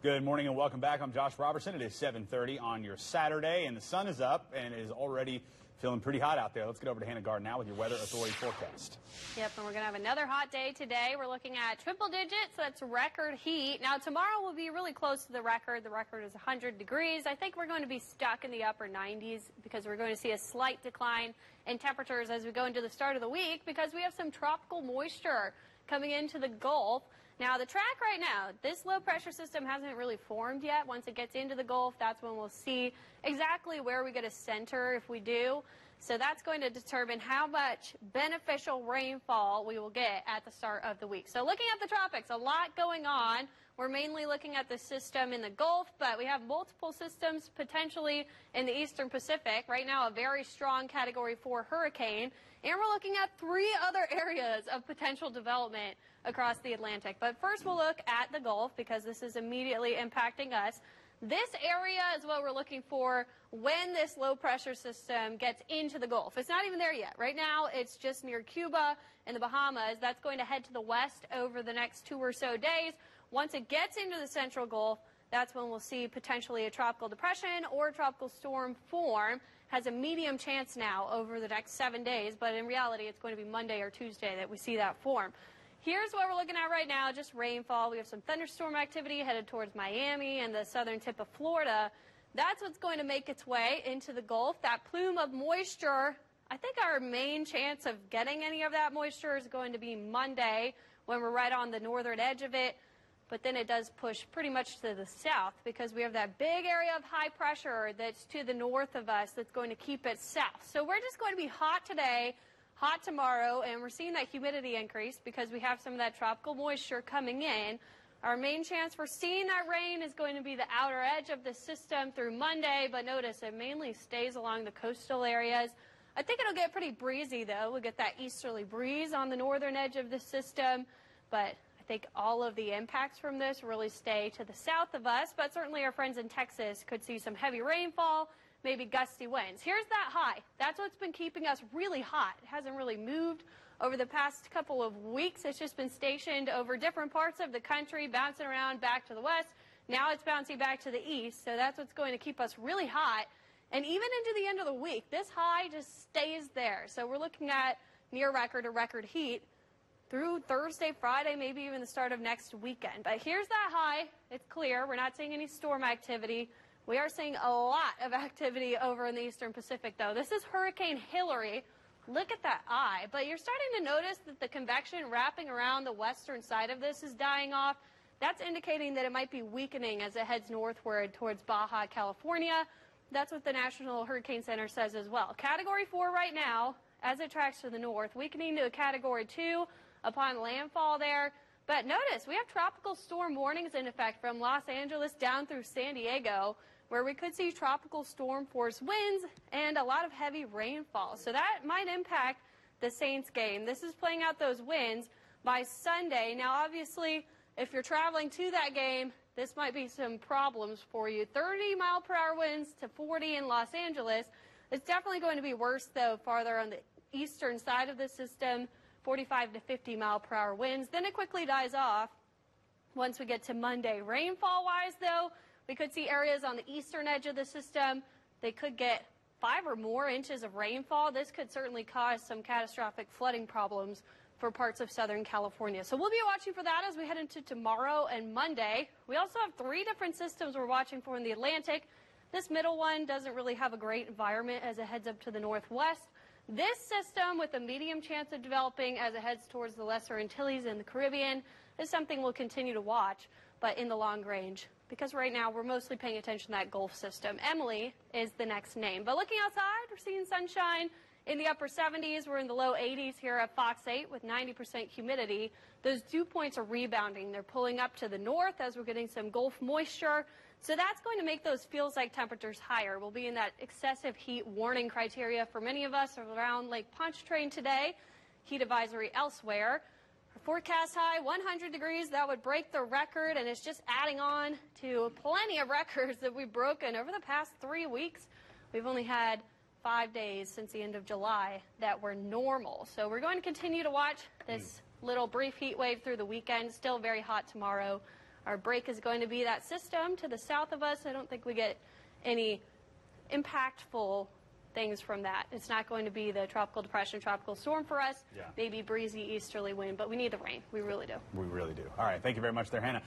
Good morning and welcome back. I'm Josh Robertson. It is 7:30 on your Saturday, and the sun is up and it is already feeling pretty hot out there. Let's get over to Gard now with your Weather Authority forecast. Yep, and we're going to have another hot day today. We're looking at triple digits. That's record heat. Now, tomorrow will be really close to the record. The record is 100 degrees. I think we're going to be stuck in the upper 90s because we're going to see a slight decline in temperatures as we go into the start of the week because we have some tropical moisture coming into the Gulf. Now, the track right now, this low pressure system hasn't really formed yet. Once it gets into the Gulf, that's when we'll see exactly where we get a center if we do. So that's going to determine how much beneficial rainfall we will get at the start of the week. So looking at the tropics, a lot going on. We're mainly looking at the system in the Gulf, but we have multiple systems potentially in the Eastern Pacific. Right now, a very strong Category 4 hurricane. And we're looking at 3 other areas of potential development across the Atlantic. But first, we'll look at the Gulf because this is immediately impacting us. This area is what we're looking for when this low pressure system gets into the Gulf. It's not even there yet. Right now, it's just near Cuba and the Bahamas. That's going to head to the west over the next 2 or so days. Once it gets into the central Gulf, that's when we'll see potentially a tropical depression or a tropical storm form. Has a medium chance now over the next 7 days, but in reality, it's going to be Monday or Tuesday that we see that form. Here's what we're looking at right now, just rainfall. We have some thunderstorm activity headed towards Miami and the southern tip of Florida. That's what's going to make its way into the Gulf. That plume of moisture, I think our main chance of getting any of that moisture is going to be Monday when we're right on the northern edge of it. But then it does push pretty much to the south because we have that big area of high pressure that's to the north of us that's going to keep it south. So we're just going to be hot today, hot tomorrow, and we're seeing that humidity increase because we have some of that tropical moisture coming in. Our main chance for seeing that rain is going to be the outer edge of the system through Monday, but notice it mainly stays along the coastal areas. I think it'll get pretty breezy, though. We'll get that easterly breeze on the northern edge of the system, but I think all of the impacts from this really stay to the south of us, but certainly our friends in Texas could see some heavy rainfall, maybe gusty winds. Here's that high. That's what's been keeping us really hot. It hasn't really moved over the past couple of weeks. It's just been stationed over different parts of the country, bouncing around back to the west. Now it's bouncing back to the east, so that's what's going to keep us really hot. And even into the end of the week, this high just stays there. So we're looking at near record or record heat through Thursday, Friday, maybe even the start of next weekend. But here's that high. It's clear. We're not seeing any storm activity. We are seeing a lot of activity over in the Eastern Pacific, though. This is Hurricane Hillary. Look at that eye. But you're starting to notice that the convection wrapping around the western side of this is dying off. That's indicating that it might be weakening as it heads northward towards Baja, California. That's what the National Hurricane Center says as well. Category 4 right now, as it tracks to the north, weakening to a Category 2 upon landfall there. But notice, we have tropical storm warnings in effect from Los Angeles down through San Diego, where we could see tropical storm force winds and a lot of heavy rainfall. So that might impact the Saints game. This is playing out those winds by Sunday. Now, obviously, if you're traveling to that game, this might be some problems for you. 30-mile-per-hour winds to 40 in Los Angeles. It's definitely going to be worse, though, farther on the eastern side of the system. 45 to 50-mile-per-hour winds. Then it quickly dies off once we get to Monday. Rainfall-wise, though, we could see areas on the eastern edge of the system. They could get 5 or more inches of rainfall. This could certainly cause some catastrophic flooding problems for parts of Southern California. So we'll be watching for that as we head into tomorrow and Monday. We also have 3 different systems we're watching for in the Atlantic. This middle one doesn't really have a great environment as it heads up to the northwest. This system, with a medium chance of developing as it heads towards the Lesser Antilles and the Caribbean, is something we'll continue to watch, but in the long range. Because right now we're mostly paying attention to that Gulf system. Emily is the next name. But looking outside, we're seeing sunshine in the upper 70s. We're in the low 80s here at Fox 8 with 90% humidity. Those dew points are rebounding. They're pulling up to the north as we're getting some Gulf moisture. So that's going to make those feels-like temperatures higher. We'll be in that excessive heat warning criteria for many of us around Lake Pontchartrain today. Heat advisory elsewhere. Our forecast high, 100 degrees. That would break the record, and it's just adding on to plenty of records that we've broken over the past 3 weeks. We've only had 5 days since the end of July that were normal. So we're going to continue to watch this little brief heat wave through the weekend. Still very hot tomorrow. Our break is going to be that system to the south of us. I don't think we get any impactful things from that. It's not going to be the tropical depression, tropical storm for us. Yeah. Maybe breezy easterly wind, but we need the rain. We really do. We really do. All right. Thank you very much there, Hannah.